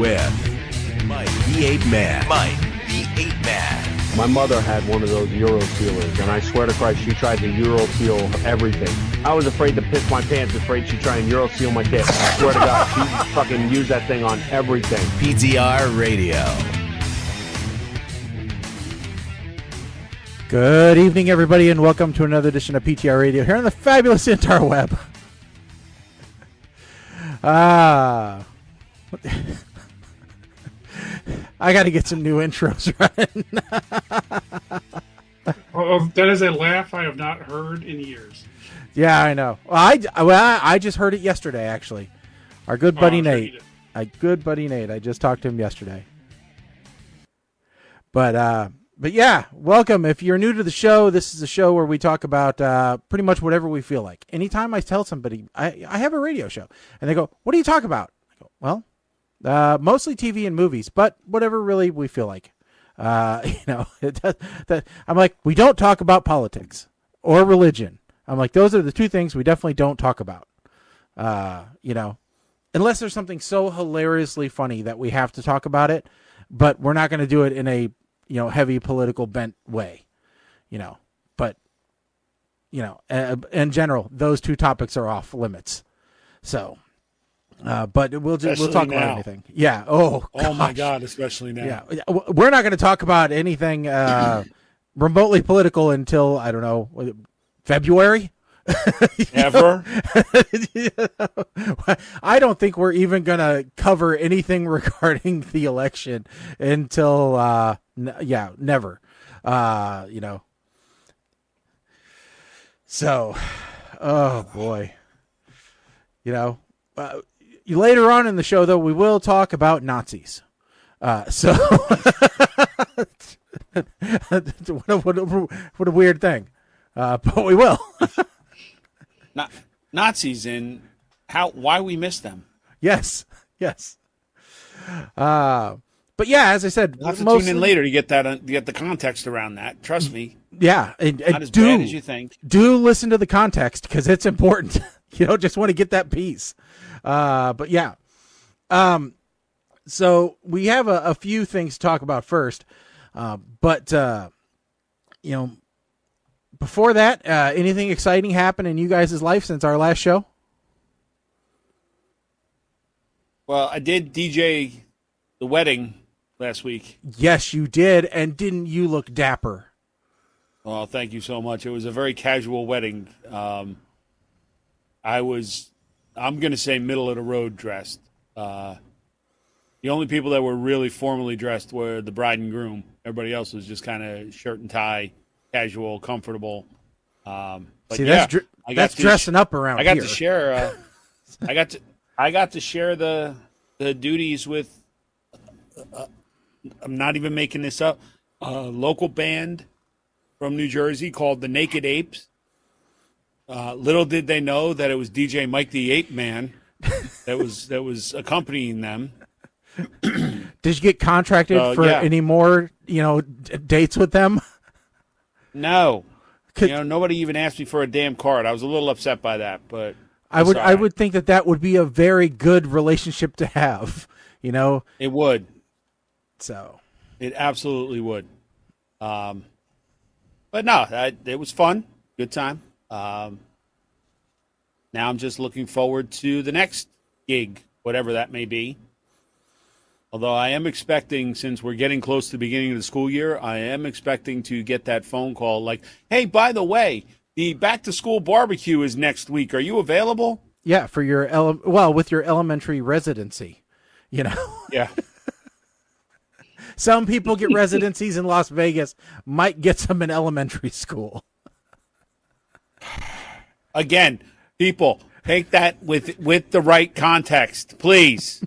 with Mike, the Ape Man. Mike, the Ape Man. My mother had one of those Euro sealers, and I swear to Christ, she tried to Euro seal everything. I was afraid to piss my pants, afraid she'd try and Euro seal my tits. I swear to God, she fucking used that thing on everything. PTR Radio. Good evening, everybody, and welcome to another edition of PTR Radio here on the fabulous interweb. I got to get some new intros running. That is a laugh I have not heard in years. Yeah, I know. I just heard it yesterday, actually. Our good buddy Nate. I just talked to him yesterday. But yeah, welcome. If you're new to the show, this is a show where we talk about pretty much whatever we feel like. Anytime I tell somebody, I have a radio show, and they go, what do you talk about? I go, well, mostly TV and movies, but whatever really we feel like. I'm like, we don't talk about politics or religion. I'm like, those are the two things we definitely don't talk about. Unless there's something so hilariously funny that we have to talk about it, but we're not going to do it in a heavy political bent way, but in general, those two topics are off limits. So, but we'll talk about anything. Yeah. Oh my God. Especially now. Yeah. We're not going to talk about anything, remotely political until, I don't know, February. Ever? I don't think we're even going to cover anything regarding the election until, never. So, oh boy. Later on in the show, though, we will talk about Nazis. What a weird thing. But we will. Nazis and why we miss them. Yes. But yeah, as I said, we'll have to tune in later to get the context around that. Trust me. Yeah, not as bad as you think. Do listen to the context because it's important. You don't just want to get that piece. But yeah. So we have a few things to talk about first. Before that, anything exciting happened in you guys' life since our last show? Well, I did DJ the wedding last week. Yes, you did. And didn't you look dapper? Well, thank you so much. It was a very casual wedding. I'm going to say middle of the road dressed. The only people that were really formally dressed were the bride and groom. Everybody else was just kind of shirt and tie, casual, comfortable. That's dressing up around here. I got to share. I got to share the duties with. I'm not even making this up. A local band from New Jersey called the Naked Apes. Little did they know that it was DJ Mike the Ape Man that was accompanying them. Did you get contracted for any more dates with them? No. Nobody even asked me for a damn card. I was a little upset by that, but I would think that would be a very good relationship to have. It would. So it absolutely would. But no, it was fun. Good time. Now I'm just looking forward to the next gig, whatever that may be. Although I am expecting, since we're getting close to the beginning of the school year, I am expecting to get that phone call like, hey, by the way, the back-to-school barbecue is next week. Are you available? Yeah, for your with your elementary residency, Yeah. Some people get residencies in Las Vegas. Mike gets them in elementary school. Again, people, take that with the right context, please.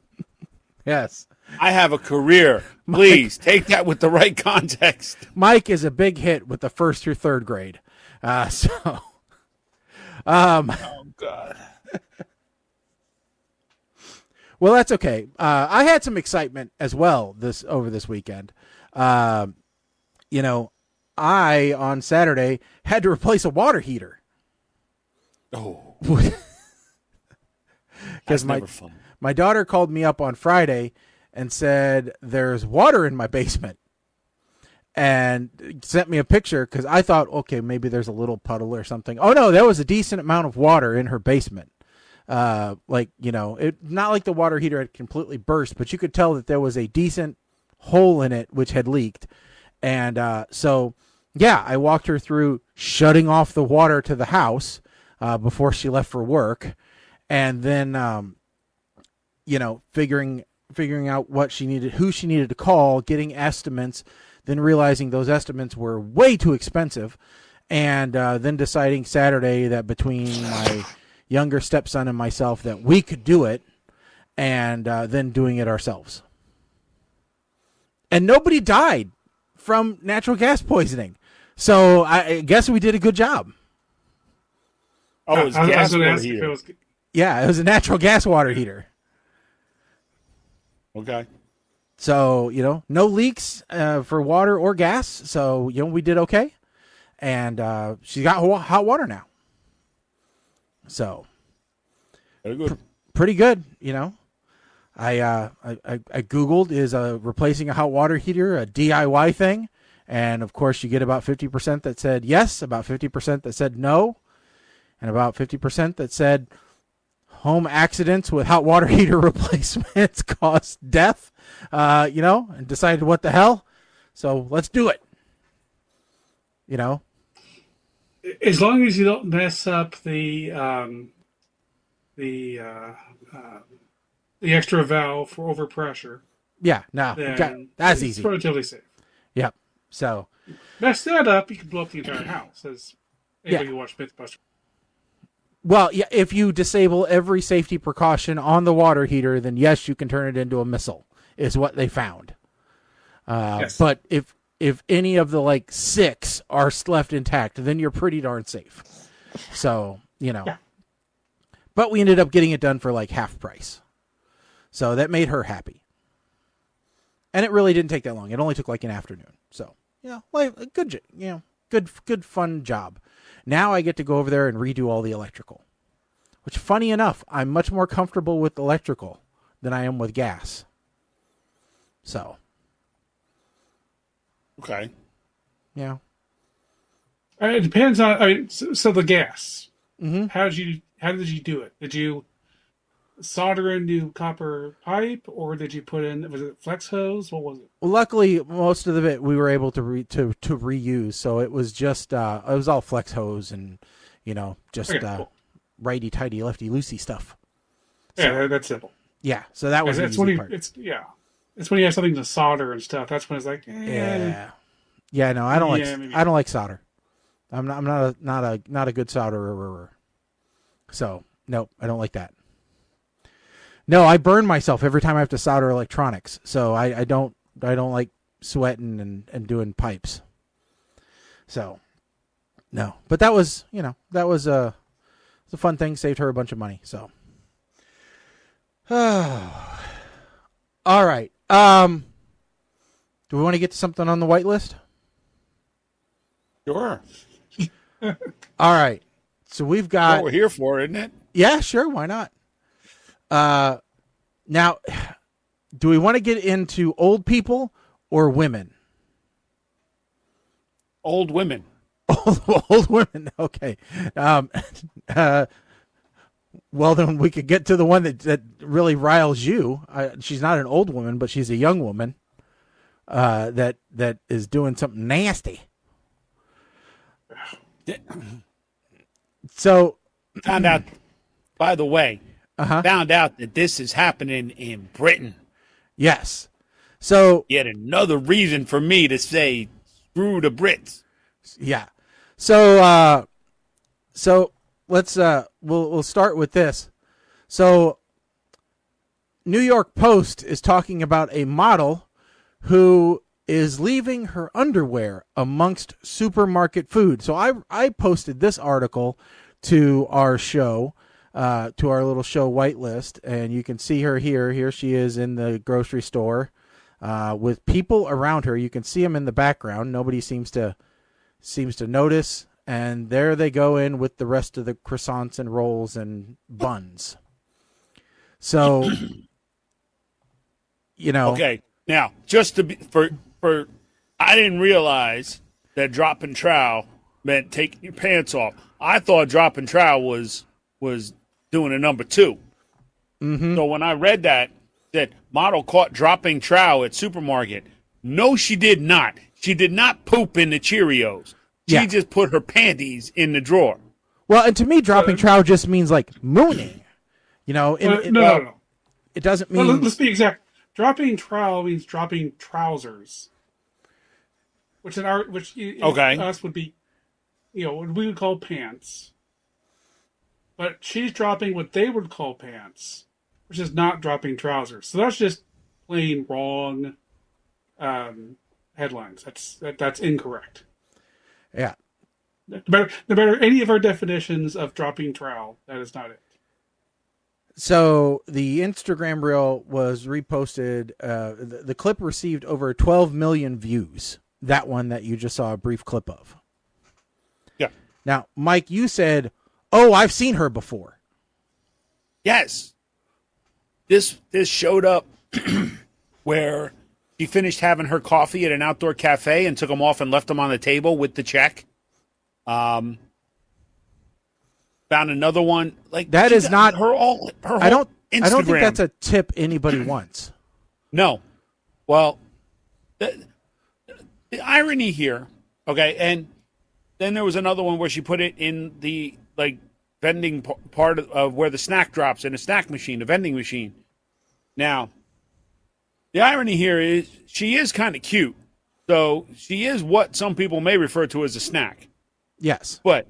Yes. I have a career. Please take that with the right context. Mike is a big hit with the 1st through 3rd grade. Oh God. Well, that's okay. I had some excitement as well over this weekend. I on Saturday had to replace a water heater. Oh. Because my daughter called me up on Friday and said, "There's water in my basement." And sent me a picture because I thought, okay, maybe there's a little puddle or something. Oh no, there was a decent amount of water in her basement. Like, you know, it not like the water heater had completely burst, but you could tell that there was a decent hole in it which had leaked. And so, yeah, I walked her through shutting off the water to the house before she left for work, and then, you know, figuring out what she needed, who she needed to call, getting estimates. Then realizing those estimates were way too expensive, and then deciding Saturday that between my younger stepson and myself that we could do it, and then doing it ourselves. And nobody died from natural gas poisoning, so I guess we did a good job. Oh, it was gas water heater. Yeah, it was a natural gas water heater. Okay. So, you know, no leaks for water or gas. So, you know, we did okay. And she's got hot water now. So, very good. Pretty good, you know. I Googled, is replacing a hot water heater a DIY thing? And, of course, you get about 50% that said yes, about 50% that said no, and about 50% that said home accidents with hot water heater replacements cause death. You know, and decided what the hell. So let's do it. You know, as long as you don't mess up the extra valve for overpressure. Yeah, no, that's easy. It's relatively safe. Yep. So mess that up, you can blow up the entire house. As anybody who watched Mythbusters. Well, yeah, if you disable every safety precaution on the water heater, then yes, you can turn it into a missile. Is what they found. Yes. But if any of the like 6 are left intact, then you're pretty darn safe. So, you know. Yeah. But we ended up getting it done for like half price. So that made her happy. And it really didn't take that long. It only took like an afternoon. So, you know, like a good fun job. Now I get to go over there and redo all the electrical. Which, funny enough, I'm much more comfortable with electrical than I am with gas. So. Okay. Yeah. It depends on. I mean, so the gas. Mm-hmm. How did you do it? Did you solder into copper pipe, or did you put in? Was it flex hose? What was it? Well, luckily, most of it we were able to reuse. So it was just it was all flex hose and, you know, just cool. Righty tighty lefty loosey stuff. So, yeah, that's simple. Yeah, so that was the easy part. It's when you have something to solder and stuff. That's when it's like, yeah. No, I don't I don't like solder. I'm not a good solderer. So nope, I don't like that. No, I burn myself every time I have to solder electronics. So I don't like sweating and doing pipes. So no, but that was a fun thing. Saved her a bunch of money. So. All right. Do we want to get to something on the whitelist? Sure. All right. So we've got. What we're here for, isn't it? Yeah, sure. Why not? Now, do we want to get into old people or women? Old women. Old women. Okay. Well, then we could get to the one that really riles you. She's not an old woman, but she's a young woman that is doing something nasty. So, found out, by the way, found out that this is happening in Britain. Yes. So, yet another reason for me to say screw the Brits. Yeah. So let's we'll start with this. So New York Post is talking about a model who is leaving her underwear amongst supermarket food. So I posted this article to our show, to our little show Whitelist, and you can see her here. Here she is in the grocery store with people around her. You can see them in the background. Nobody seems to notice. And there they go in with the rest of the croissants and rolls and buns. So You know. Okay. Now, just to be for I didn't realize that dropping trowel meant taking your pants off. I thought dropping trowel was doing a number 2. Mm-hmm. So when I read that model caught dropping trowel at supermarket, no, she did not. She did not poop in the Cheerios. She just put her panties in the drawer. Well, and to me, dropping trowel just means like mooning. You know, No. It doesn't mean. Well, let's be exact. Dropping trowel means dropping trousers, which in us would be, what we would call pants. But she's dropping what they would call pants, which is not dropping trousers. So that's just plain wrong headlines. That's incorrect. Yeah. No matter any of our definitions of dropping trowel, that is not it. So the Instagram reel was reposted. The clip received over 12 million views. That one that you just saw a brief clip of. Yeah. Now, Mike, you said, "Oh, I've seen her before." Yes. This showed up where she finished having her coffee at an outdoor cafe and took them off and left them on the table with the check. Found another one like that is not her whole I don't Instagram. think that's a tip anybody wants. No. Well, the irony here, okay, and then there was another one where she put it in the vending part of where the snack drops in a snack machine, a vending machine. Now, the irony here is she is kind of cute. So she is what some people may refer to as a snack. Yes. But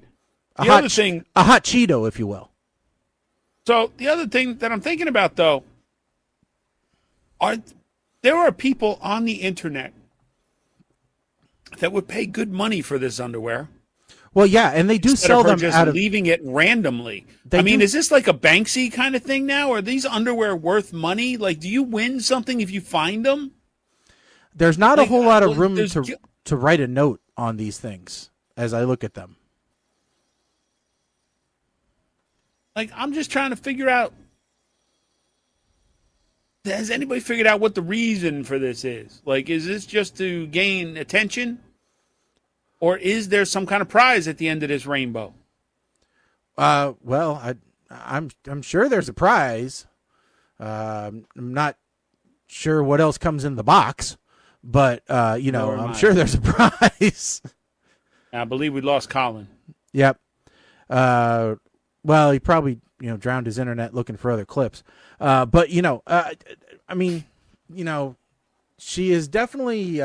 the other thing, a hot Cheeto, if you will. So the other thing that I'm thinking about, though, there are people on the internet that would pay good money for this underwear. Well, yeah, and they do sell them just out of leaving it randomly. Is this like a Banksy kind of thing now? Are these underwear worth money? Like, do you win something if you find them? There's not a whole lot of room to write a note on these things as I look at them. Like, I'm just trying to figure out, has anybody figured out what the reason for this is? Like, is this just to gain attention? Or is there some kind of prize at the end of this rainbow? Well, I'm sure there's a prize. I'm not sure what else comes in the box, but I'm sure there's a prize. I believe we lost Colin. Yep. Well, he probably drowned his internet looking for other clips. But she is definitely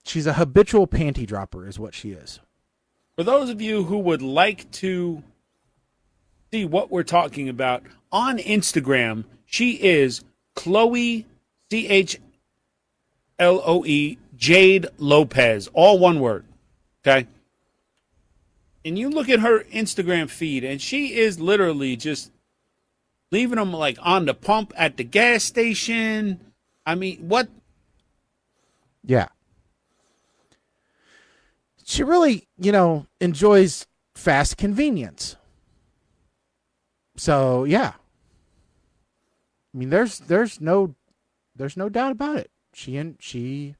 she's a habitual panty dropper, is what she is. For those of you who would like to see what we're talking about, on Instagram, she is Chloe, CHLOE, Jade Lopez, all one word, okay? And you look at her Instagram feed, and she is literally just leaving them like on the pump at the gas station. I mean, what? Yeah. She really, enjoys fast convenience. So, yeah. I mean, there's no doubt about it. She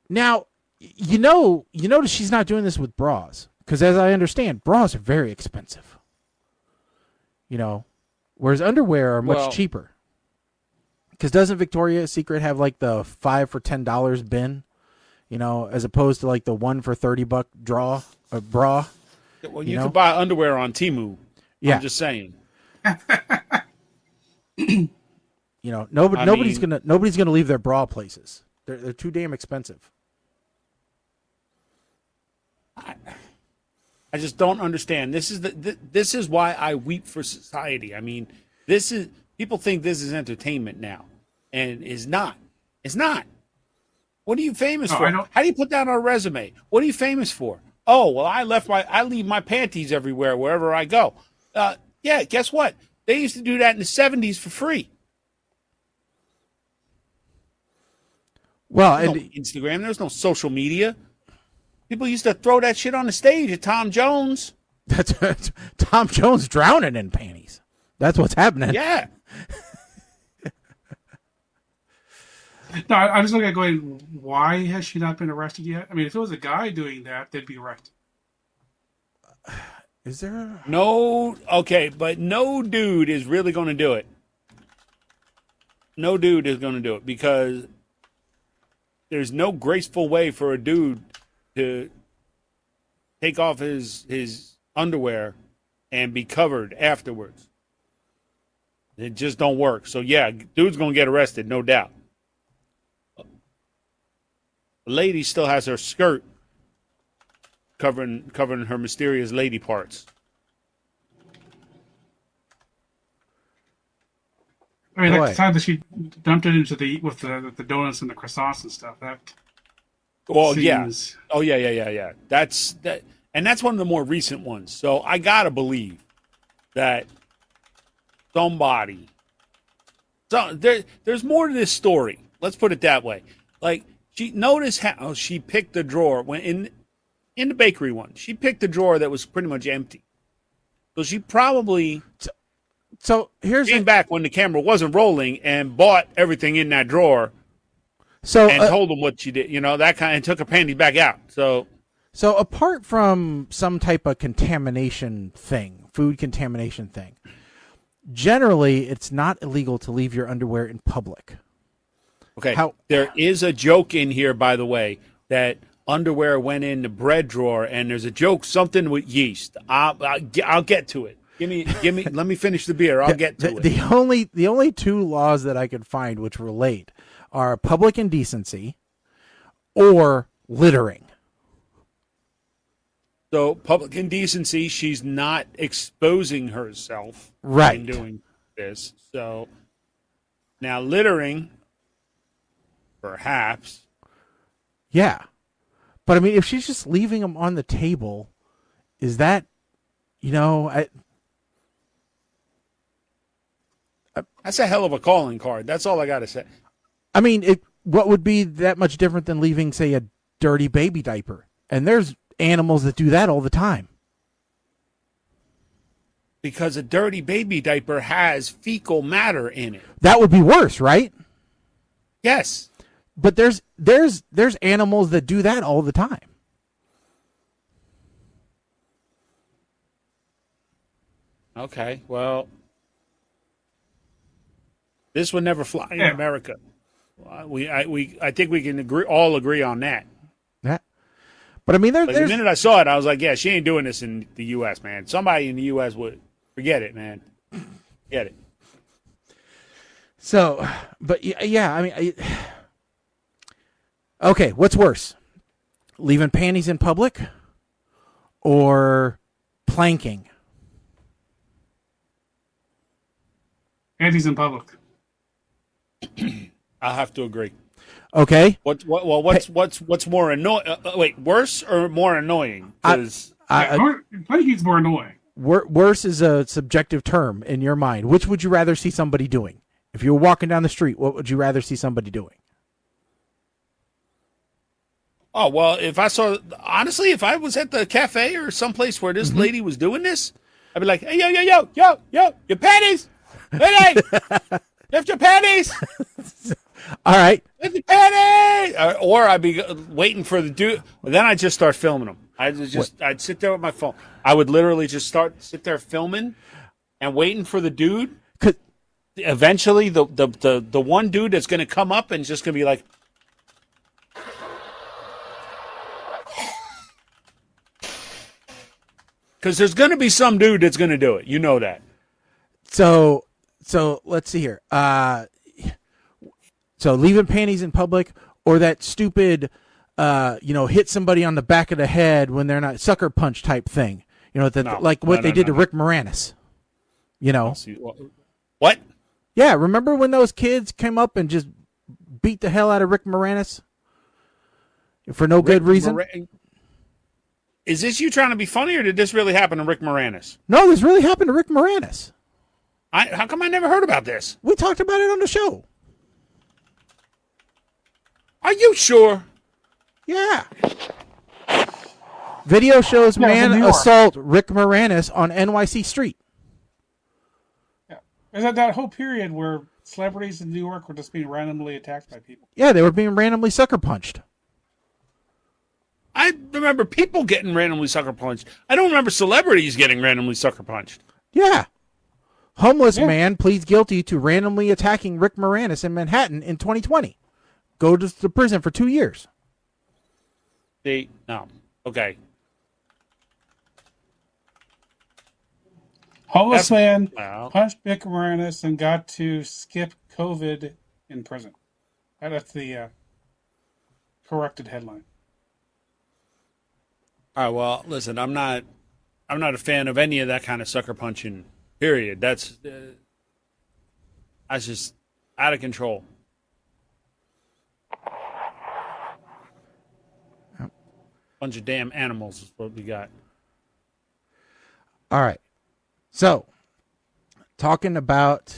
Now, you notice she's not doing this with bras, because as I understand, bras are very expensive. Whereas underwear are much cheaper. Because doesn't Victoria's Secret have like the 5 for $10 bin? As opposed to like the 1 for $30 bra. Well, you can buy underwear on Temu. Yeah. I'm just saying. Nobody's gonna leave their bra places. They're too damn expensive. I just don't understand. This is why I weep for society. I mean, people think this is entertainment now, and it's not. It's not. What are you famous for? How do you put that on a resume? What are you famous for? Oh, well, I leave my panties everywhere wherever I go. Yeah, guess what? They used to do that in the 70s for free. Well, there's no Instagram, there's no social media. People used to throw that shit on the stage at Tom Jones. Tom Jones drowning in panties. That's what's happening. Yeah. No, I'm just looking at going, why has she not been arrested yet? I mean, if it was a guy doing that, they'd be arrested. Is there but no dude is really going to do it. No dude is going to do it because there's no graceful way for a dude to take off his underwear and be covered afterwards. It just don't work. So, yeah, dude's going to get arrested, no doubt. The lady still has her skirt covering her mysterious lady parts. I mean, like the time that she dumped it into with the donuts and the croissants and stuff. That. Well, seems... yeah. Oh, yeah. That's one of the more recent ones. So I gotta believe that somebody. So there's more to this story. Let's put it that way. Like notice how she picked the drawer when in the bakery one. She picked a drawer that was pretty much empty. So she probably. So here's came back when the camera wasn't rolling and bought everything in that drawer. And told them what she did, that kind, and took her panties back out. So apart from some type of contamination thing, food contamination thing, generally it's not illegal to leave your underwear in public. Okay. There is a joke in here, by the way, that underwear went in the bread drawer, and there's a joke, something with yeast. I'll get to it. Give me. Let me finish the beer. I'll get to it. The only two laws that I could find which relate are public indecency or littering. So public indecency, she's not exposing herself right in doing this. So now littering, perhaps. Yeah. But I mean, if she's just leaving them on the table, is that, that's a hell of a calling card. That's all I got to say. I mean, what would be that much different than leaving, say, a dirty baby diaper? And there's animals that do that all the time. Because a dirty baby diaper has fecal matter in it. That would be worse, right? Yes. But there's animals that do that all the time. Okay, well, this would never fly in America. I think we can all agree on that. Yeah. But I mean, the minute I saw it, I was like, yeah, she ain't doing this in the U.S., man. Somebody in the U.S. would. Forget it, man. Forget it. So, but yeah, I mean, okay, what's worse? Leaving panties in public or planking? Panties in public. I'll have to agree. Okay. What's more annoying? Wait, worse or more annoying? Planking's more annoying. Worse is a subjective term in your mind. Which would you rather see somebody doing? If you were walking down the street, what would you rather see somebody doing? Oh, well, if I was at the cafe or someplace where this lady was doing this, I'd be like, hey, yo, your panties! Hey, lift your panties! All right. Lift your panties! Or I'd be waiting for the dude. Then I'd just start filming them. I'd sit there with my phone. I would literally just sit there filming and waiting for the dude. Eventually, the one dude that's going to come up and just going to be like, because there's going to be some dude that's going to do it. You know that. So let's see here. So leaving panties in public or that stupid, hit somebody on the back of the head when they're not sucker punch type thing. What they did to Rick Moranis. What? Yeah, remember when those kids came up and just beat the hell out of Rick Moranis for no good reason? Is this you trying to be funny, or did this really happen to Rick Moranis? No, this really happened to Rick Moranis. How come I never heard about this? We talked about it on the show. Are you sure? Yeah. Video shows man assault Rick Moranis on NYC Street. Yeah. Is that whole period where celebrities in New York were just being randomly attacked by people. Yeah, they were being randomly sucker punched. I remember people getting randomly sucker punched. I don't remember celebrities getting randomly sucker punched. Yeah. Homeless man pleads guilty to randomly attacking Rick Moranis in Manhattan in 2020. Go to prison for 2 years. No. Okay. Homeless man punched Rick Moranis and got to skip COVID in prison. That's the corrected headline. All right. Well, listen, I'm not a fan of any of that kind of sucker punching. Period. That's just out of control. Bunch of damn animals is what we got. All right. So, talking about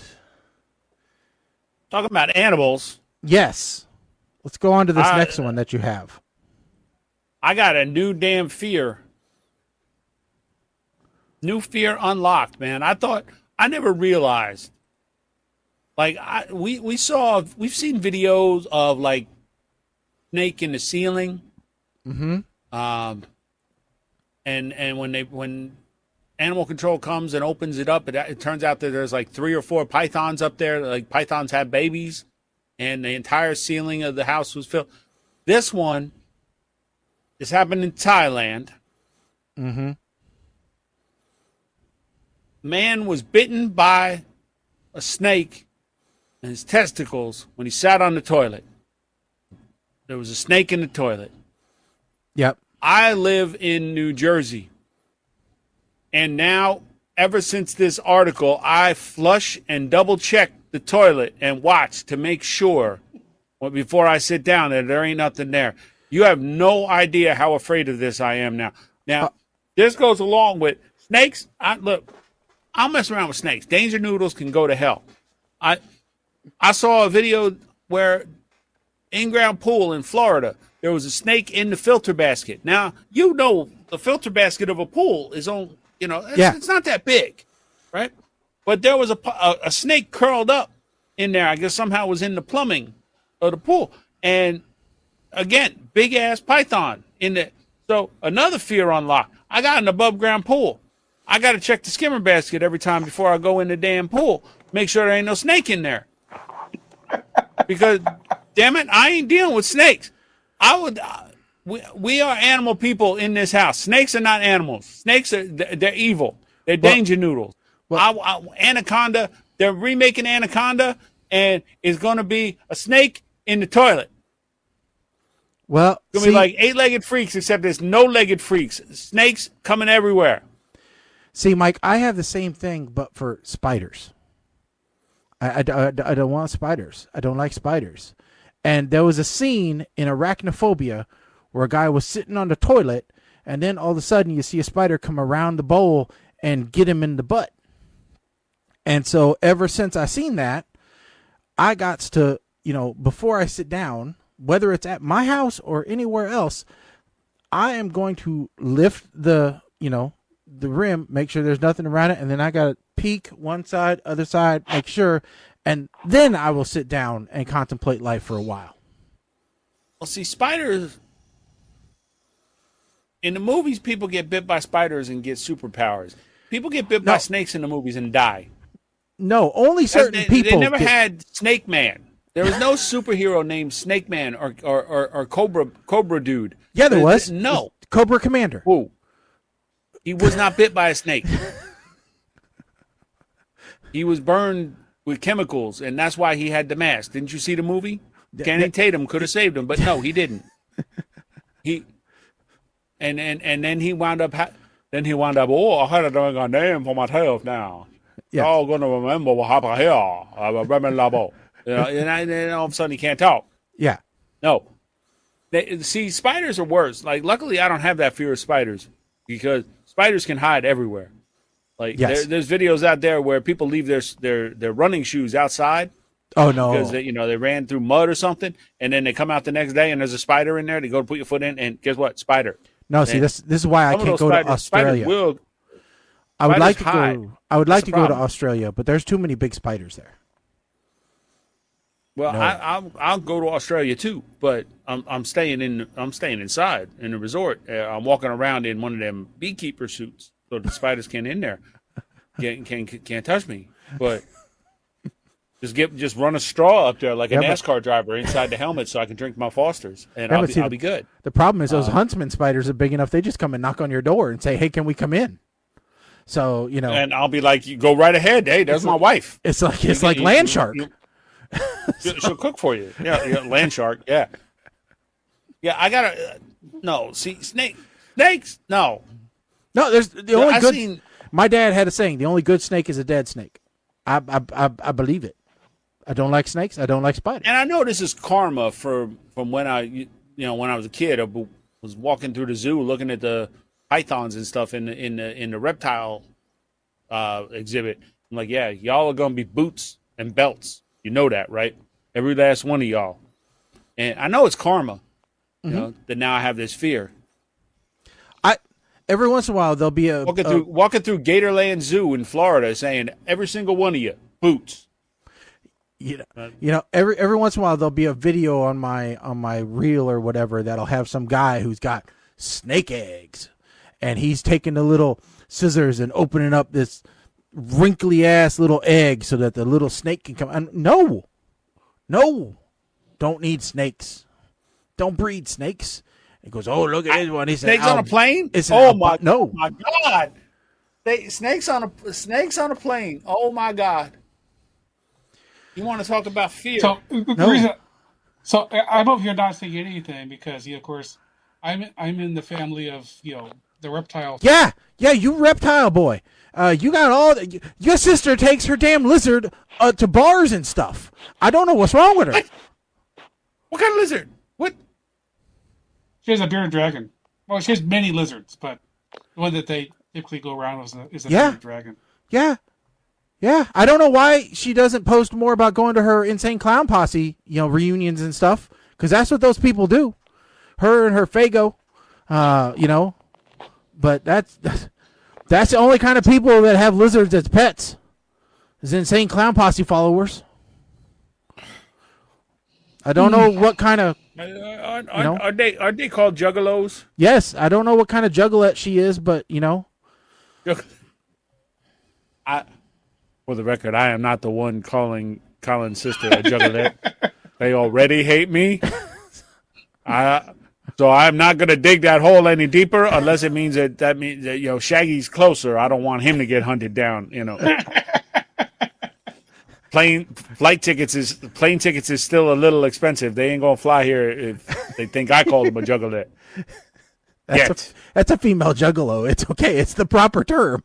animals. Yes. Let's go on to this next one that you have. I got a new damn fear. New fear unlocked, man. I never realized. Like we've seen videos of like snake in the ceiling. Mm-hmm. And when animal control comes and opens it up, it turns out that there's like 3 or 4 pythons up there. Like pythons have babies, and the entire ceiling of the house was filled. This happened in Thailand. Mm-hmm. Man was bitten by a snake in his testicles when he sat on the toilet. There was a snake in the toilet. Yep. I live in New Jersey. And now, ever since this article, I flush and double check the toilet and watch to make sure before I sit down that there ain't nothing there. You have no idea how afraid of this I am now. Now, this goes along with snakes. Look, I'll mess around with snakes. Danger noodles can go to hell. I saw a video where in-ground pool in Florida, there was a snake in the filter basket. Now, the filter basket of a pool is on, it's not that big, right? But there was a snake curled up in there. I guess somehow it was in the plumbing of the pool. And again, big-ass python in there. So another fear unlocked. I got an above-ground pool. I got to check the skimmer basket every time before I go in the damn pool. Make sure there ain't no snake in there. Because, damn it, I ain't dealing with snakes. We are animal people in this house. Snakes are not animals. Snakes they're evil. They're danger noodles. Anaconda, they're remaking Anaconda, and it's going to be a snake in the toilet. Well, it's going to be like 8-legged freaks, except there's no-legged freaks. Snakes coming everywhere. See, Mike, I have the same thing, but for spiders. I don't want spiders. I don't like spiders. And there was a scene in Arachnophobia where a guy was sitting on the toilet, and then all of a sudden you see a spider come around the bowl and get him in the butt. And so ever since I seen that, I got to, before I sit down, whether it's at my house or anywhere else, I am going to lift the rim, make sure there's nothing around it, and then I got to peek one side, other side, make sure, and then I will sit down and contemplate life for a while. Well, see, spiders, in the movies, people get bit by spiders and get superpowers. People get bit by snakes in the movies and die. No, only certain people. They never had Snake Man. There was no superhero named Snake Man or Cobra Dude. Yeah, there was. No. Cobra Commander. Who? He was not bit by a snake. He was burned with chemicals, and that's why he had the mask. Didn't you see the movie? Channing Tatum could have saved him, but no, he didn't. And then he wound up. Oh, I had to make a name for myself now. Yes. Y'all gonna remember what happened here? And all of a sudden he can't talk. Yeah. No. See, spiders are worse. Like, luckily, I don't have that fear of spiders because spiders can hide everywhere. Like, there's videos out there where people leave their running shoes outside. Oh no! Because they ran through mud or something, and then they come out the next day and there's a spider in there. They go to put your foot in, and guess what? Spider. No, see, this is why I can't go to Australia. I would like to go to Australia, but there's too many big spiders there. Well, No. I'll go to Australia too, but I'm staying inside in the resort. I'm walking around in one of them beekeeper suits, so the spiders can't in there, can't touch me. But just run a straw up there like a NASCAR driver inside the helmet, so I can drink my Fosters, and I'll be good. The problem is those huntsman spiders are big enough; they just come and knock on your door and say, "Hey, can we come in?" So and I'll be like, "You go right ahead. Hey, there's my wife." It's like land shark. She'll cook for you. Yeah, land shark. Yeah. I gotta. No, see, snakes. No. There's the only I've good. seen- My dad had a saying: the only good snake is a dead snake. I believe it. I don't like snakes. I don't like spiders. And I know this is karma from when when I was a kid. I was walking through the zoo looking at the pythons and stuff in the reptile exhibit. I'm like, yeah, y'all are gonna be boots and belts. You know that, right? Every last one of y'all. And I know it's karma, that now I have this fear. Every once in a while, there'll be walking through Gatorland Zoo in Florida saying, every single one of you, boots. Every once in a while, there'll be a video on my reel or whatever that'll have some guy who's got snake eggs. And he's taking the little scissors and opening up this wrinkly ass little egg so that the little snake can come. And no, don't need snakes. Don't breed snakes. He goes, oh, look at this one. He said, snakes on a plane? No. My God. Snakes on a plane. Oh my God. You want to talk about fear? So I'm over here not saying anything because, of course, I'm in the family of the reptile. Yeah, you reptile boy. You got your sister takes her damn lizard to bars and stuff. I don't know what's wrong with her. What kind of lizard? What? She has a bearded dragon. Well, she has many lizards, but the one that they typically go around with is a bearded dragon. Yeah. I don't know why she doesn't post more about going to her Insane Clown Posse, reunions and stuff, because that's what those people do. Her and her Fago, But that's the only kind of people that have lizards as pets. Is Insane Clown Posse followers. I don't know what kind of. Are they called juggalos? Yes, I don't know what kind of juggalette she is, but For the record, I am not the one calling Colin's sister a juggalette. They already hate me. So I'm not going to dig that hole any deeper unless it means that means that Shaggy's closer. I don't want him to get hunted down. Plane tickets is still a little expensive. They ain't gonna fly here if they think I called them a juggalette. That's a female juggalo. It's okay. It's the proper term.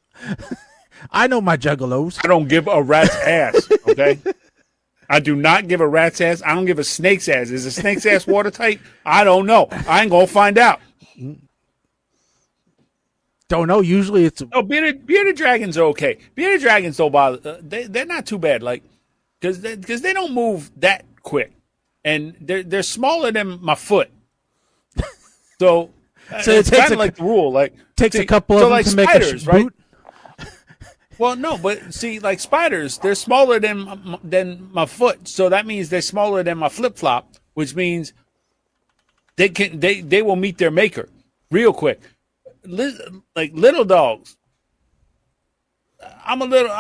I know my juggalos. I don't give a rat's ass. Okay. I do not give a rat's ass. I don't give a snake's ass. Is a snake's ass watertight? I don't know. I ain't gonna find out. Don't know. Usually it's bearded dragons are okay. Bearded dragons don't bother. They're not too bad. Like because they don't move that quick, and they're smaller than my foot. So it's kind of like the rule. Like takes a couple of them to make spiders, a boot. Right? Well, no, but see, like spiders, they're smaller than my foot. So that means they're smaller than my flip flop, which means they will meet their maker real quick. Like little dogs. I'm a little,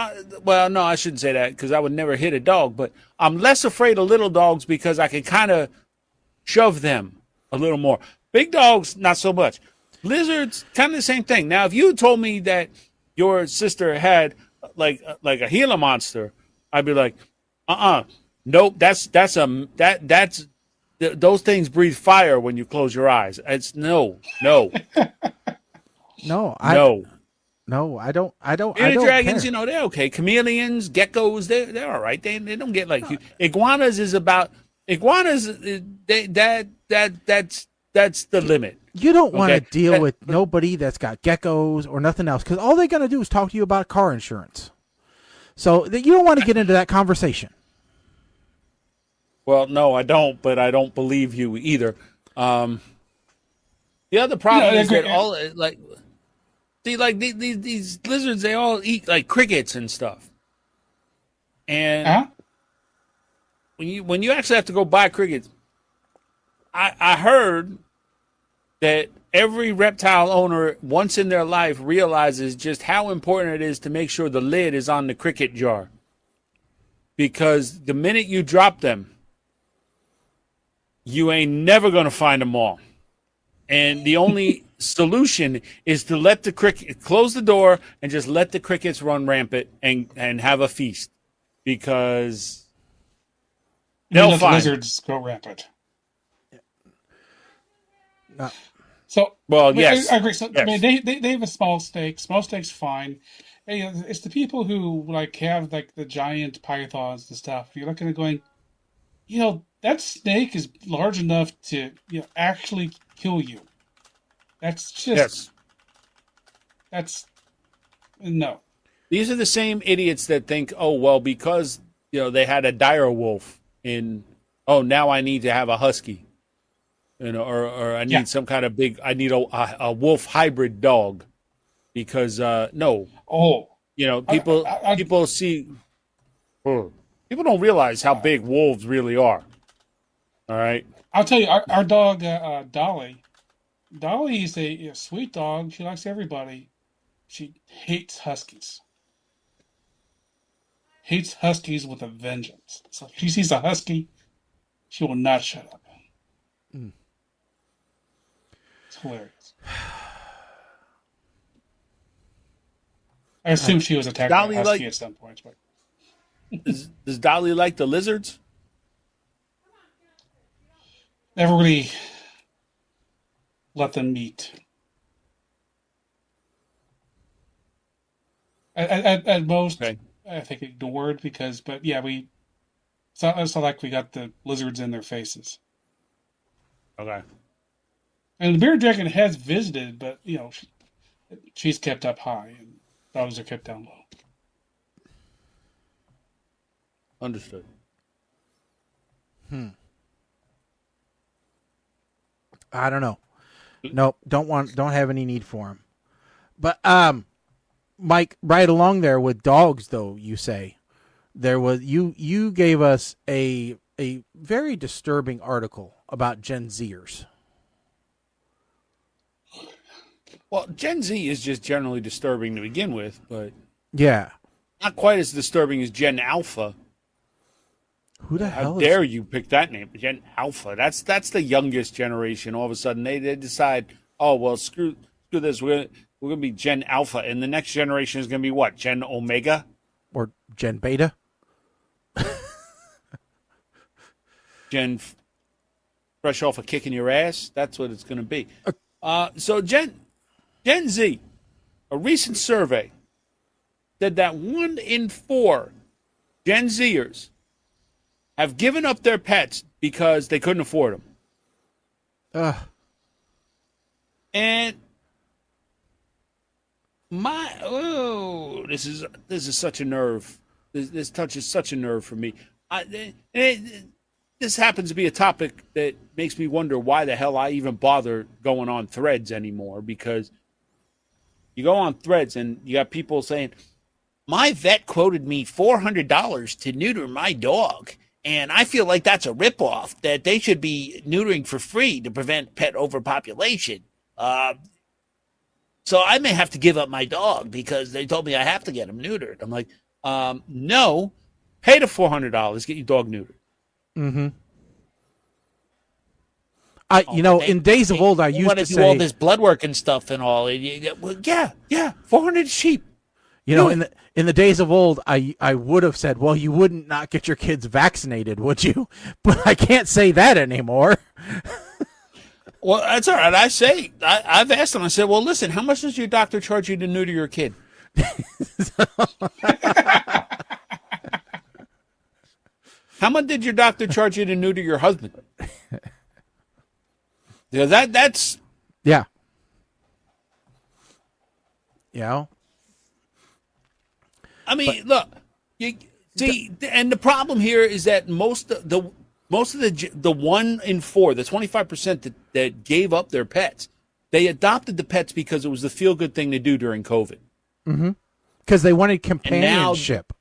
well, no, I shouldn't say that because I would never hit a dog, but I'm less afraid of little dogs because I can kind of shove them a little more. Big dogs, not so much. Lizards, kind of the same thing. Now, if you told me that your sister had like a Gila monster, I'd be like, nope, those things breathe fire when you close your eyes. It's no. No, I don't. Bearded dragons, care. They're okay. Chameleons, geckos, they're all right. They don't get like iguanas. That's the limit. You don't want to deal with nobody that's got geckos or nothing else because all they're gonna do is talk to you about car insurance. So you don't want to get into that conversation. Well, no, I don't, but I don't believe you either. The other problem is that all these lizards, they all eat like crickets and stuff. And when you actually have to go buy crickets, I heard that every reptile owner once in their life realizes just how important it is to make sure the lid is on the cricket jar. Because the minute you drop them, you ain't never going to find them all. And the only solution is to let the cricket, close the door and just let the crickets run rampant and have a feast. Because they'll find lizards go rampant. No. So, well, yes, I agree. So, yes. I mean, they have a small stake. Small stake's fine. And it's the people who like have like the giant pythons and stuff. You're looking at going, that snake is large enough to actually kill you. That's just that's no. These are the same idiots that think, oh well, because they had a dire wolf now I need to have a husky. Or I need some kind of I need a wolf hybrid dog, because no. Oh, people see, people don't realize how big wolves really are. All right, I'll tell you, our dog Dolly. Dolly is a sweet dog. She likes everybody. She hates huskies. Hates huskies with a vengeance. So if she sees a husky, she will not shut up. It's hilarious. I assume she was attacked by a husky at some point. But... Does Dolly like the lizards? Never really let them meet. At most, I think ignored but yeah, it's not like we got the lizards in their faces. Okay. And the bearded dragon has visited, but she's kept up high, and dogs are kept down low. Understood. I don't know. Nope, don't have any need for him. But Mike, right along there with dogs, though, you say there was you gave us a very disturbing article about Gen Zers. Well, Gen Z is just generally disturbing to begin with, but yeah, not quite as disturbing as Gen Alpha. Who the hell? How dare you pick that name, Gen Alpha? That's the youngest generation. All of a sudden, they decide, oh well, screw this. We're gonna be Gen Alpha, and the next generation is gonna be what? Gen Omega or Gen Beta? Gen fresh off of kicking your ass. That's what it's gonna be. So Gen Z, a recent survey said that 1 in 4 Gen Zers have given up their pets because they couldn't afford them. And this is such a nerve. This touches such a nerve for me. This happens to be a topic that makes me wonder why the hell I even bother going on Threads anymore, because you go on Threads and you got people saying, my vet quoted me $400 to neuter my dog, and I feel like that's a ripoff, that they should be neutering for free to prevent pet overpopulation. So I may have to give up my dog because they told me I have to get him neutered. I'm like, no, pay the $400, get your dog neutered. Mm-hmm. In days of old, I used to say, all this blood work and stuff and all. Well, yeah, 400 sheep. In the days of old, I would have said, well, you wouldn't not get your kids vaccinated, would you? But I can't say that anymore. Well, that's all right. I've asked them. I said, well, listen, how much does your doctor charge you to neuter your kid? How much did your doctor charge you to neuter your husband? Yeah, that's yeah. Yeah. I mean, look, you see, and the problem here is that most of the 1 in 4, the 25% that gave up their pets, they adopted the pets because it was the feel good thing to do during COVID. Mm-hmm. Because they wanted companionship.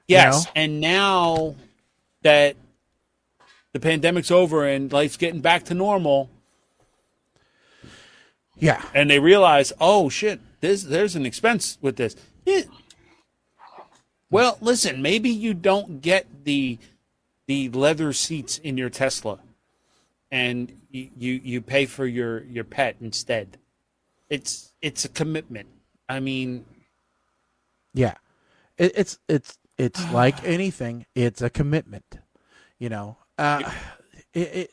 Yes, and now that the pandemic's over and life's getting back to normal. Yeah. And they realize, oh, shit, there's an expense with this. Well, listen, maybe you don't get the leather seats in your Tesla, and you pay for your pet instead. It's a commitment. I mean, yeah, it's like anything. It's a commitment. You know, the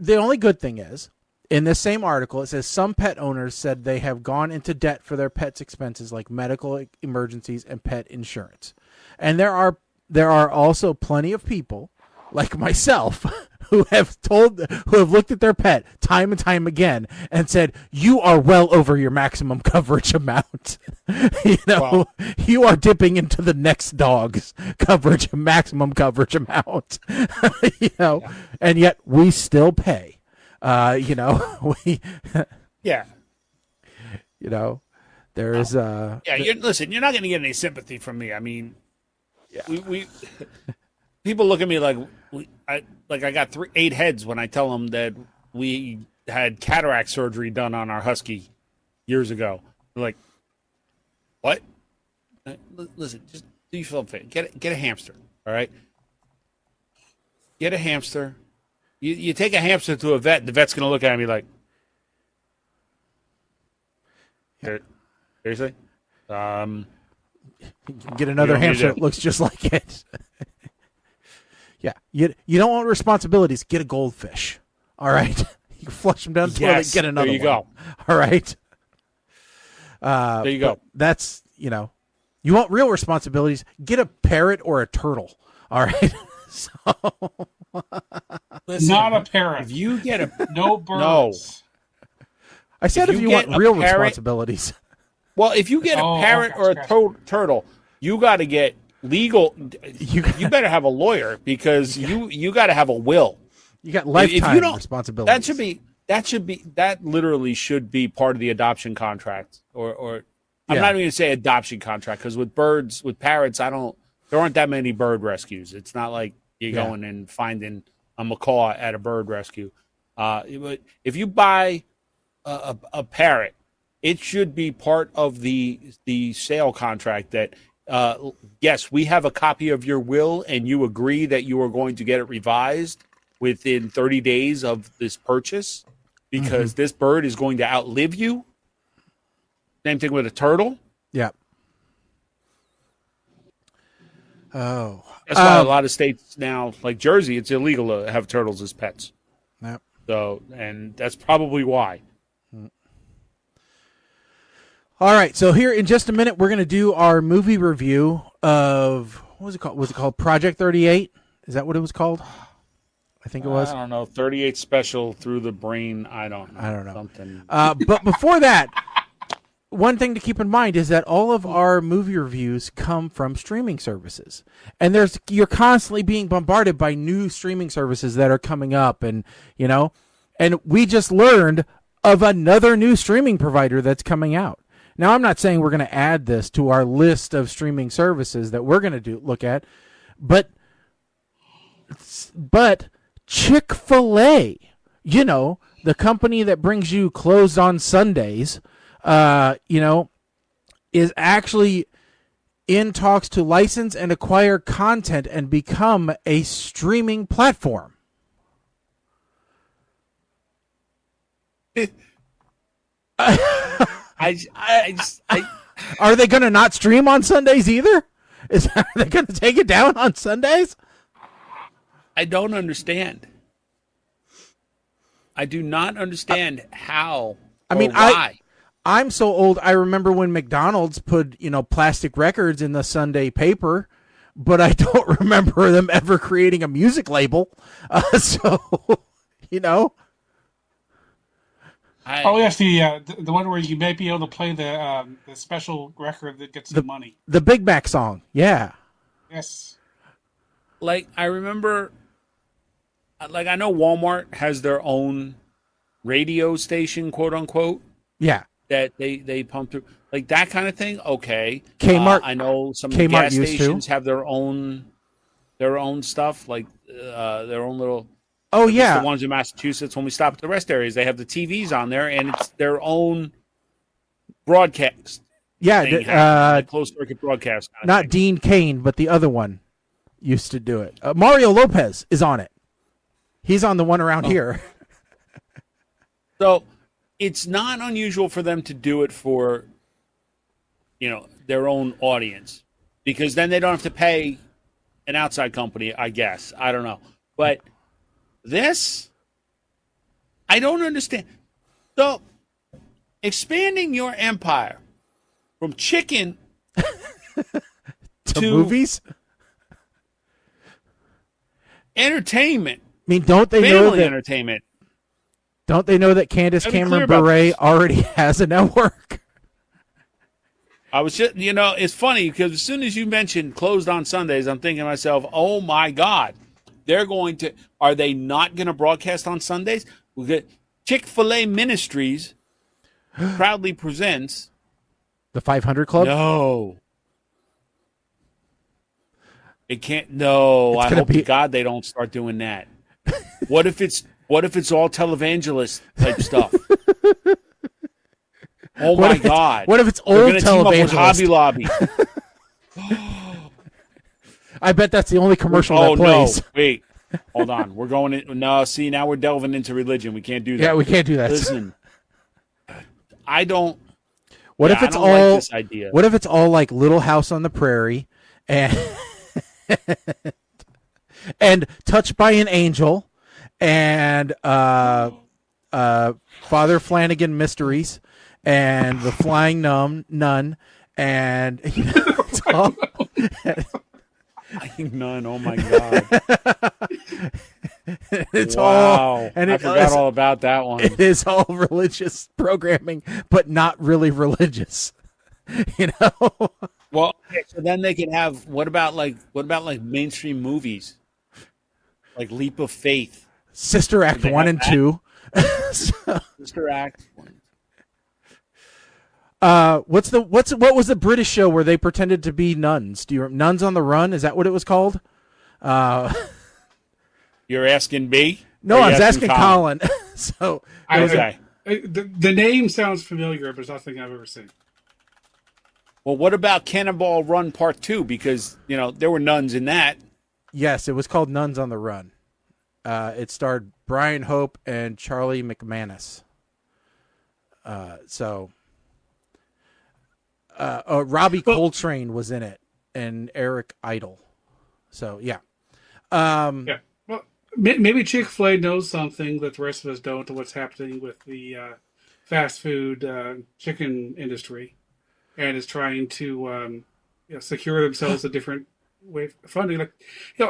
only good thing is, in this same article, it says some pet owners said they have gone into debt for their pets' expenses like medical emergencies and pet insurance. And there are also plenty of people like myself who have looked at their pet time and time again and said, "You are well over your maximum coverage amount." Wow. You are dipping into the next dog's maximum coverage amount. Yeah. And yet we still pay. Yeah. There is listen, you're not going to get any sympathy from me. I mean, we people look at me like I got 8 heads when I tell them that we had cataract surgery done on our husky years ago. They're like, what? Listen, just do yourself a favor. Get a hamster, all right? Get a hamster. You take a hamster to a vet, the vet's going to look at me like, seriously? Get another hamster that looks just like it. Yeah. You don't want responsibilities. Get a goldfish. All right? You can flush them down the toilet, get another one. There you go. All right? There you go. That's, you want real responsibilities, get a parrot or a turtle. All right? So... Listen, not a parrot. If you get no birds. No. I said if you want real responsibilities. Well, if you get a parrot or a turtle, you got to get legal. You better have a lawyer because you got to have a will. You got lifetime responsibilities. That literally should be part of the adoption contract. Or I'm not even going to say adoption contract because with parrots, there aren't that many bird rescues. It's not like you're going and finding a macaw at a bird rescue. If you buy a parrot, it should be part of the sale contract that, yes, we have a copy of your will and you agree that you are going to get it revised within 30 days of this purchase because this bird is going to outlive you. Same thing with a turtle. Yeah. Oh. That's why a lot of states now, like Jersey, it's illegal to have turtles as pets. Yep. So, and that's probably why. All right, so here in just a minute, we're going to do our movie review of, what was it called? Was it called Project 38? Is that what it was called? I think it was. I don't know. 38 Special Through the Brain. I don't know. Something. But before that, one thing to keep in mind is that all of our movie reviews come from streaming services. And you're constantly being bombarded by new streaming services that are coming up. And we just learned of another new streaming provider that's coming out. Now, I'm not saying we're going to add this to our list of streaming services that we're going to look at, but Chick-fil-A, the company that brings you closed on Sundays, is actually in talks to license and acquire content and become a streaming platform. Are they going to not stream on Sundays either? Are they going to take it down on Sundays? I don't understand. I do not understand how. Why. I'm so old. I remember when McDonald's put, plastic records in the Sunday paper, but I don't remember them ever creating a music label. Yes, the one where you may be able to play the special record that gets the money. The Big Mac song, yeah. Yes. Like, I remember, I know Walmart has their own radio station, quote unquote. Yeah. That they pump through. Like, that kind of thing, okay. Kmart. I know some gas stations have their own stuff. Like, their own little. Oh yeah, the ones in Massachusetts. When we stop at the rest areas, they have the TVs on there, and it's their own broadcast. Yeah, closed circuit broadcast. Not Dean Cain, but the other one used to do it. Mario Lopez is on it. He's on the one around here. So it's not unusual for them to do it for, their own audience, because then they don't have to pay an outside company, I guess. I don't know. But this, I don't understand. So expanding your empire from chicken to movies, entertainment. I mean, don't they family know that entertainment? Don't they know that Candace Cameron Bure already has a network? I was just, it's funny because as soon as you mentioned closed on Sundays, I'm thinking to myself, oh my God, are they not going to broadcast on Sundays? Chick-fil-A Ministries proudly presents the 500 Club. No. It can't. No, I hope to God they don't start doing that. What if it's all televangelist type stuff? Oh my God! What if it's old televangelist? Hobby Lobby. I bet that's the only commercial that plays. No, wait, hold on. We're going in. No, see, now we're delving into religion. We can't do that. Yeah, we can't do that. Listen, I don't. What if it's I don't all? like this idea. What if it's all like Little House on the Prairie and and Touched by an Angel and Father Flanagan Mysteries and The Flying Nun and it's all, Flying Nun. Oh my God! It's wow. all and I forgot all about that one. It is all religious programming, but not really religious. Well, okay, so then they could have what about mainstream movies, like Leap of Faith, Sister Act 1 and 2. Sister Act. What was the British show where they pretended to be nuns? Nuns on the Run? Is that what it was called? You're asking me? No, I was asking Colin. So okay. The name sounds familiar, but it's nothing I've ever seen. Well, what about Cannonball Run Part 2? Because, there were nuns in that. Yes, it was called Nuns on the Run. It starred Brian Hope and Charlie McManus. Robbie Coltrane was in it, and Eric Idle. So, yeah. Yeah. Well, maybe Chick-fil-A knows something that the rest of us don't of what's happening with the fast food chicken industry, and is trying to secure themselves a different way of funding. Like,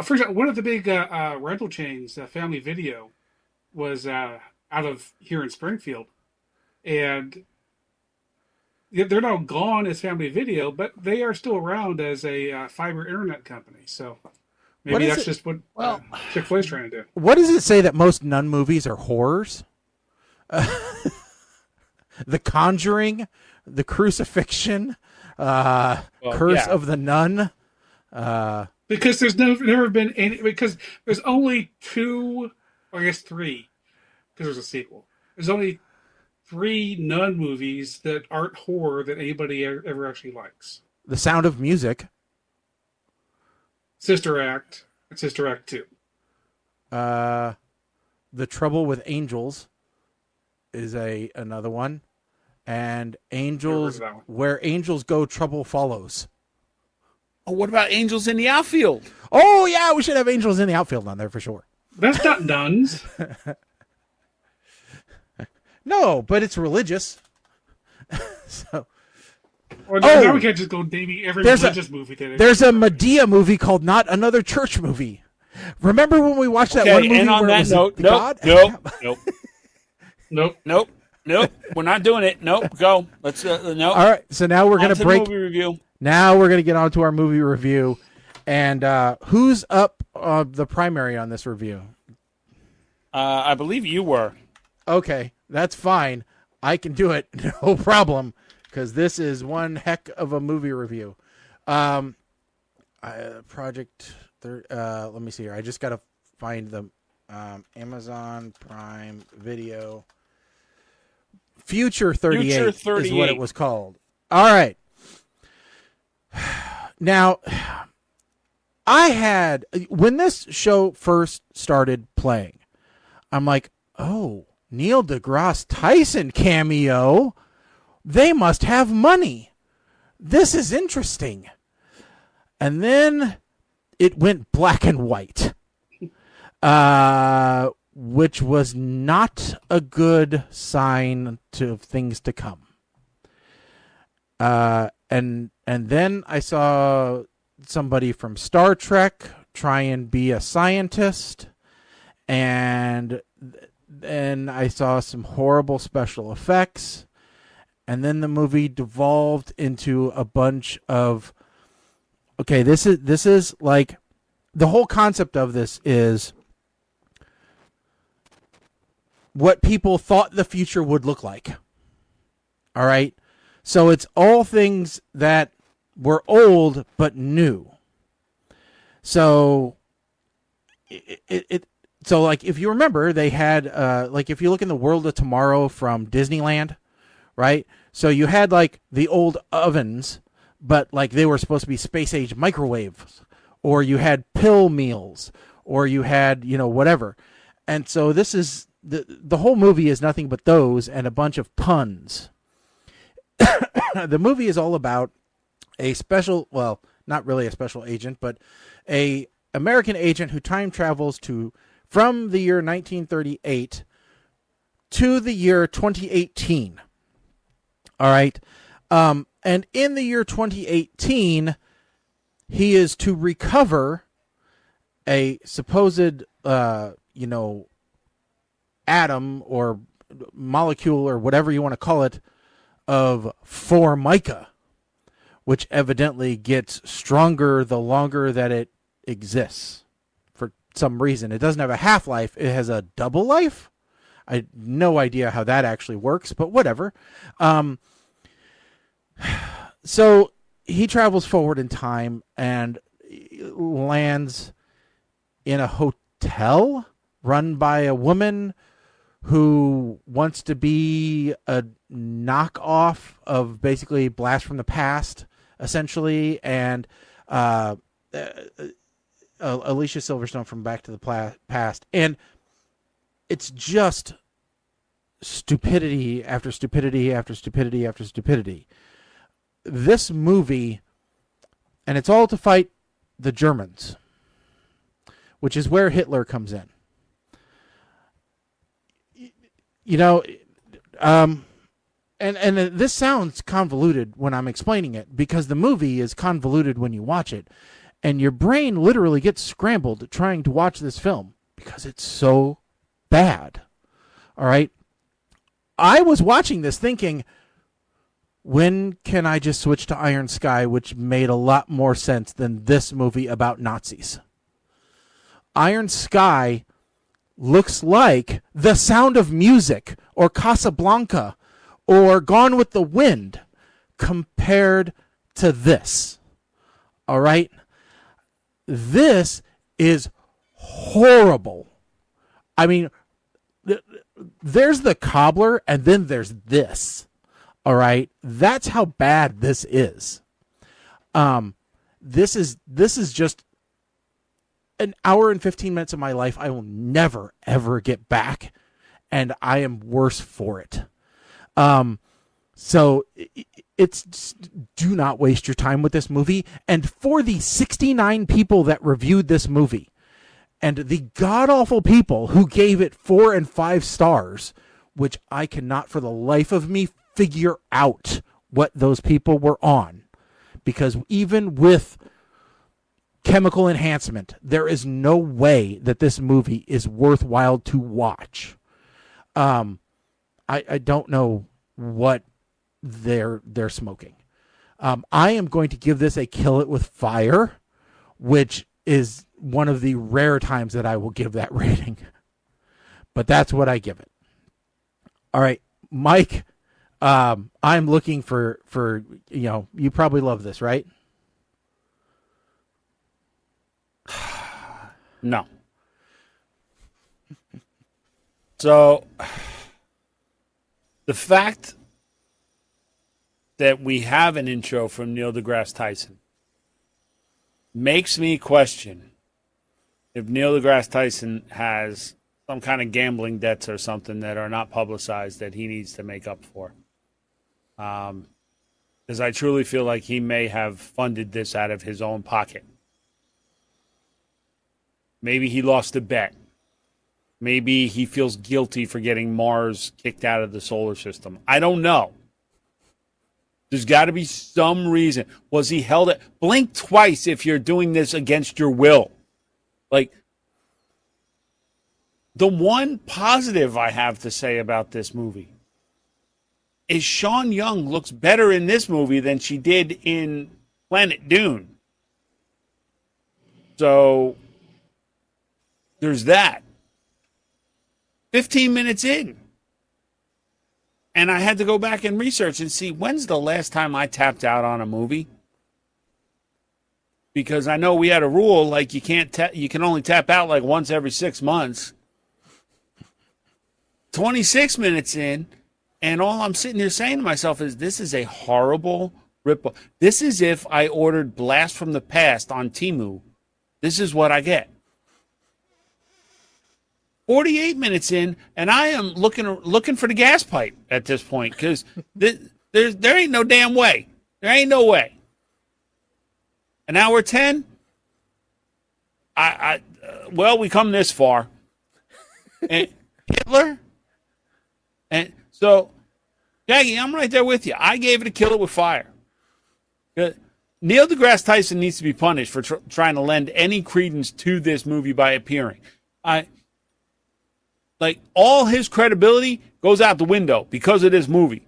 for example, one of the big rental chains, Family Video, was out of here in Springfield, and they're now gone as Family Video, but they are still around as a fiber internet company. So maybe that's just what Chick-fil-A is trying to do. What does it say that most nun movies are horrors? The Conjuring, The Crucifixion, Curse of the Nun. Because there's never been any. Because there's only two, or I guess three, because there's a sequel. There's only 3 nun movies that aren't horror that anybody ever actually likes. The Sound of Music. Sister Act and Sister Act 2. The Trouble with Angels is another one. And Angels, Where Angels Go, Trouble Follows. Oh, what about Angels in the Outfield? Oh, yeah, we should have Angels in the Outfield on there for sure. That's not nuns. No, but it's religious. So, now we can't just go naming every religious movie. There's a Medea movie called Not Another Church Movie. Remember when we watched that one movie and on where that it was note, God? Nope. We're not doing it. Nope. Go. Let's. Nope. All right. So now we're going to break. Movie review. Now we're going to get on to our movie review, and who's up the primary on this review? I believe you were. Okay, that's fine. I can do it, no problem, because this is one heck of a movie review. Let me see here. I just got to find the Amazon Prime Video. Future 38 is what it was called. All right. Now, when this show first started playing, I'm like, oh, Neil deGrasse Tyson cameo. They must have money. This is interesting. And then it went black and white, which was not a good sign of things to come. And then I saw somebody from Star Trek try and be a scientist, and then I saw some horrible special effects, and then the movie devolved into a bunch of, okay, this is like, the whole concept of this is what people thought the future would look like. All right? So it's all things that were old but new. So so like if you remember, they had like if you look in the World of Tomorrow from Disneyland, right? So you had like the old ovens, but like they were supposed to be space age microwaves, or you had pill meals, or you had, you know, whatever. And so this is the whole movie is nothing but those and a bunch of puns. The movie is all about a special, well, not really a special agent, but a American agent who time travels from the year 1938 to the year 2018. All right. And in the year 2018, he is to recover a supposed, atom or molecule or whatever you want to call it of Formica, which evidently gets stronger the longer that it exists for some reason. It doesn't have a half-life. It has a double life. I have no idea how that actually works, but whatever. So he travels forward in time and lands in a hotel run by a woman who wants to be a knockoff of basically Blast from the Past, essentially, and Alicia Silverstone from Back to the Past. And it's just stupidity after stupidity after stupidity after stupidity. This movie, and it's all to fight the Germans, which is where Hitler comes in. You know, and this sounds convoluted when I'm explaining it, because the movie is convoluted when you watch it, and your brain literally gets scrambled trying to watch this film because it's so bad. All right? I was watching this thinking, when can I just switch to Iron Sky, which made a lot more sense than this movie about Nazis? Iron Sky looks like The Sound of Music or Casablanca or Gone with the Wind compared to this. All right? This is horrible. I mean, there's the cobbler and then there's this. All right? That's how bad this is. This is just an hour and 15 minutes of my life I will never, ever get back, and I am worse for it. So it's do not waste your time with this movie. And for the 69 people that reviewed this movie, and the god-awful people who gave it 4 and 5 stars, which I cannot for the life of me figure out what those people were on, because even with chemical enhancement, there is no way that this movie is worthwhile to watch. I don't know what they're smoking. I am going to give this a kill it with fire, which is one of the rare times that I will give that rating. But that's what I give it. All right, Mike, I'm looking for you probably love this, right? No. So, the fact that we have an intro from Neil deGrasse Tyson makes me question if Neil deGrasse Tyson has some kind of gambling debts or something that are not publicized that he needs to make up for. Because I truly feel like he may have funded this out of his own pocket. Maybe he lost a bet. Maybe he feels guilty for getting Mars kicked out of the solar system. I don't know. There's got to be some reason. Was he held at... Blink twice if you're doing this against your will. Like, the one positive I have to say about this movie is Sean Young looks better in this movie than she did in Planet Dune. So, there's that. 15 minutes in. And I had to go back and research and see when's the last time I tapped out on a movie. Because I know we had a rule like you can only tap out like once every 6 months. 26 minutes in, and all I'm sitting here saying to myself is this is a horrible ripoff. This is if I ordered Blast from the Past on Temu. This is what I get. 48 minutes in, and I am looking for the gas pipe at this point because there ain't no damn way. There ain't no way. An hour 10? Well, we come this far. And Hitler? And so, Jackie, I'm right there with you. I gave it a kill it with fire. Neil deGrasse Tyson needs to be punished for trying to lend any credence to this movie by appearing. Like, all his credibility goes out the window because of this movie.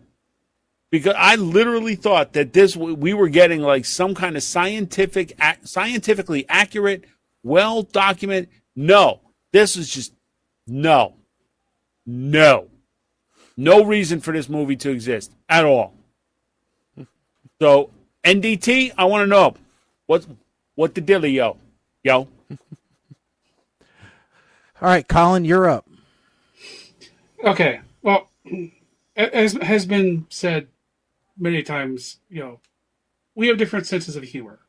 Because I literally thought that we were getting like some kind of scientifically accurate, well-documented. No, this is just no reason for this movie to exist at all. So NDT, I want to know what the dealio, yo. All right, Colin, you're up. Okay, well, as has been said many times, we have different senses of humor.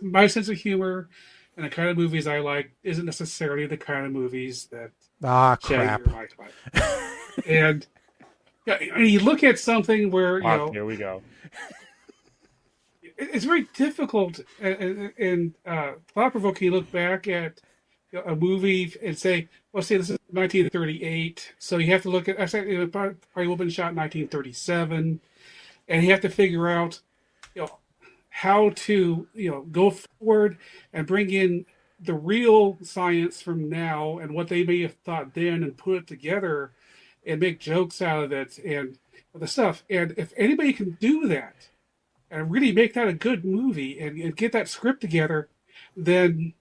My sense of humor and the kind of movies I like isn't necessarily the kind of movies that crap. Shaggy like. And you look at something where here we go. It's very difficult and thought-provoking to look back at a movie and say, well, say this is 1938, so you have to look at, it probably would have been shot in 1937, and you have to figure out, how to, go forward and bring in the real science from now and what they may have thought then and put it together and make jokes out of it and the stuff. And if anybody can do that and really make that a good movie and get that script together, then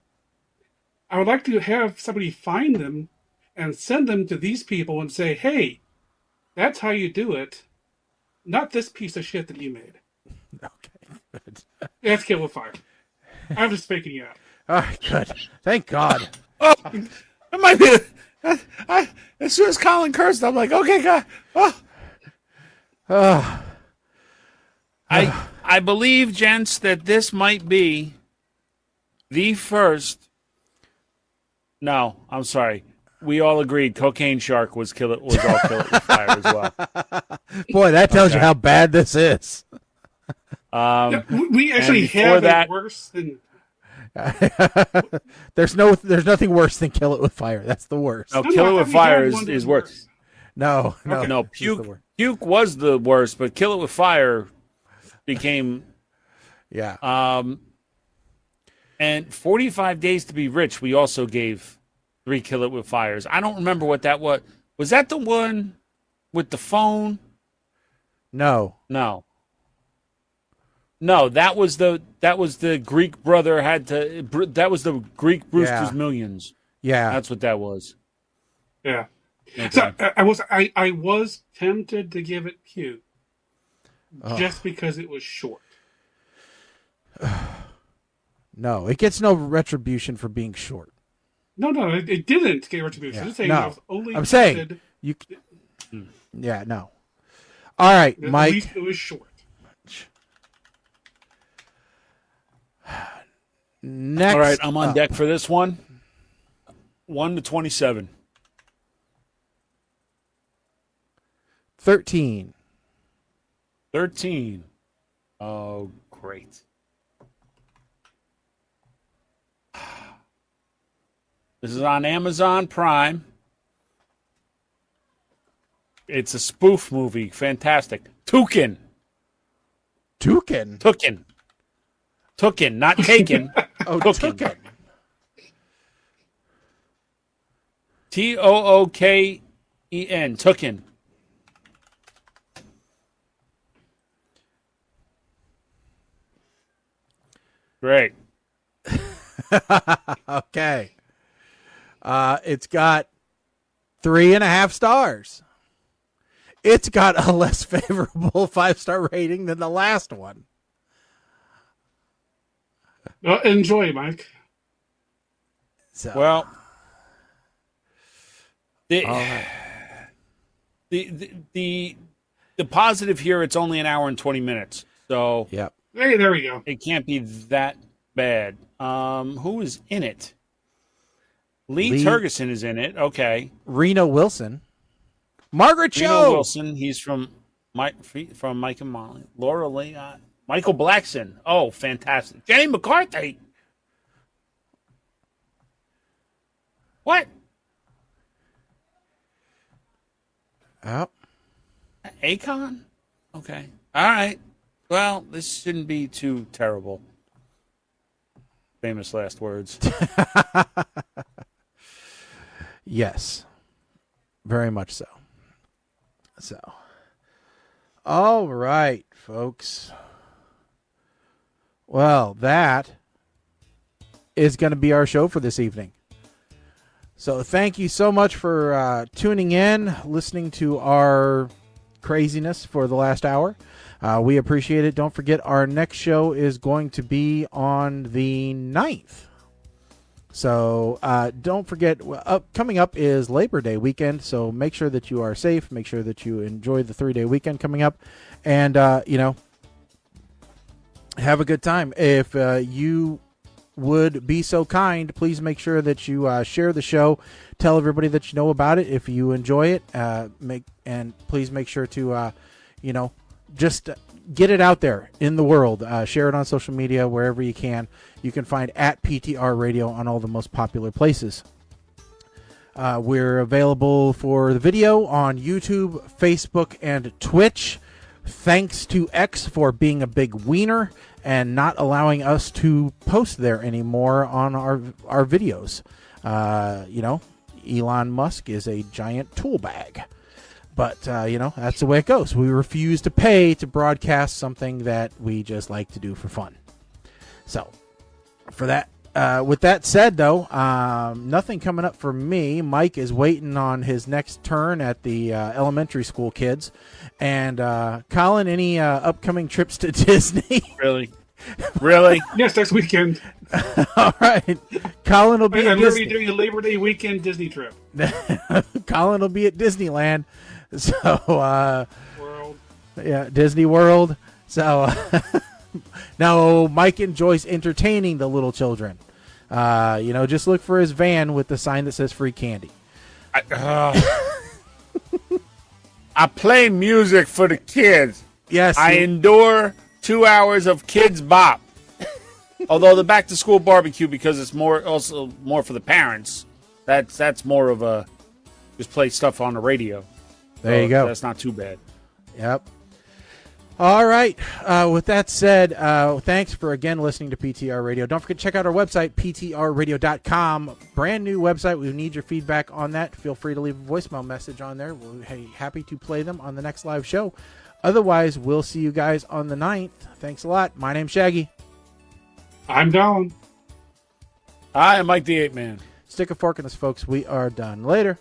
I would like to have somebody find them and send them to these people and say, hey, that's how you do it, not this piece of shit that you made. Okay, good. That's Kill with Fire. I'm just faking you out. All right, good. Thank God. It might be. As soon as Colin cursed, I'm like, okay, God. I believe, gents, that this might be the first. No, I'm sorry. We all agreed Cocaine Shark was all Kill It with Fire as well. Boy, that tells you how bad this is. We actually have it worse than. There's nothing worse than Kill It with Fire. That's the worst. No, Kill It with Fire is worse. No. Puke was the worst, but Kill It with Fire became. Yeah. And 45 Days to Be Rich, we also gave 3 Kill It with Fires. I don't remember what that was. Was that the one with the phone? No, that was the Greek brother that was the Greek Brewster's Millions. Yeah. That's what that was. Yeah. Okay. So I was tempted to give it Q just because it was short. No, it gets no retribution for being short. No, it didn't get retribution. Yeah. I'm saying No. it was only I'm saying you. Yeah, no. All right, Mike. At least it was short. Next. All right, I'm on deck for this one. 1 to 27. 13. 13. Oh, great. This is on Amazon Prime. It's a spoof movie. Fantastic. Tukin, not taken. Oh, Tukin. Tukin. Tooken. Tukin. Great. Okay. It's got 3.5 stars. It's got a less favorable 5-star rating than the last one. Enjoy, Mike. So, Well, the positive here, it's only an hour and 20 minutes. So yep. Hey, there we go. It can't be that bad. Who is in it? Lee Tergesen is in it. Okay. Reno Wilson. Margaret Cho. Reno Wilson. He's from Mike and Molly. Laura Lee. Michael Blackson. Oh, fantastic. Jenny McCarthy. What? Oh. Akon? Okay. All right. Well, this shouldn't be too terrible. Famous last words. Yes. Very much so. So. All right, folks. Well, that is going to be our show for this evening. So thank you so much for tuning in, listening to our craziness for the last hour. We appreciate it. Don't forget, our next show is going to be on the 9th. So don't forget, coming up is Labor Day weekend, so make sure that you are safe. Make sure that you enjoy the 3-day weekend coming up. And, have a good time. If you would be so kind, please make sure that you share the show. Tell everybody that you know about it if you enjoy it. Please make sure to, just get it out there in the world. Share it on social media wherever you can. You can find at PTR Radio on all the most popular places. We're available for the video on YouTube, Facebook, and Twitch. Thanks to X for being a big wiener and not allowing us to post there anymore on our videos. Elon Musk is a giant tool bag. But, that's the way it goes. We refuse to pay to broadcast something that we just like to do for fun. So, for that, with that said, though, nothing coming up for me. Mike is waiting on his next turn at the elementary school kids. And, Colin, any upcoming trips to Disney? Really? Yes, next weekend. All right. Colin will be at I'm going to be Disney. doing a Labor Day weekend Disney trip. Colin will be at Disneyland. So, World. Yeah, Disney World. So, now Mike enjoys entertaining the little children. Just look for his van with the sign that says free candy. I play music for the kids. Yes. I endure 2 hours of kids bop. Although the back to school barbecue, because it's more for the parents, that's more of a just play stuff on the radio. There you go. That's not too bad. Yep. All right. With that said, thanks for again listening to PTR Radio. Don't forget to check out our website, ptrradio.com. Brand new website. We need your feedback on that. Feel free to leave a voicemail message on there. We're happy to play them on the next live show. Otherwise, we'll see you guys on the 9th. Thanks a lot. My name's Shaggy. I'm Colin. Hi, I'm Mike the 8 Man. Stick a fork in us, folks. We are done. Later.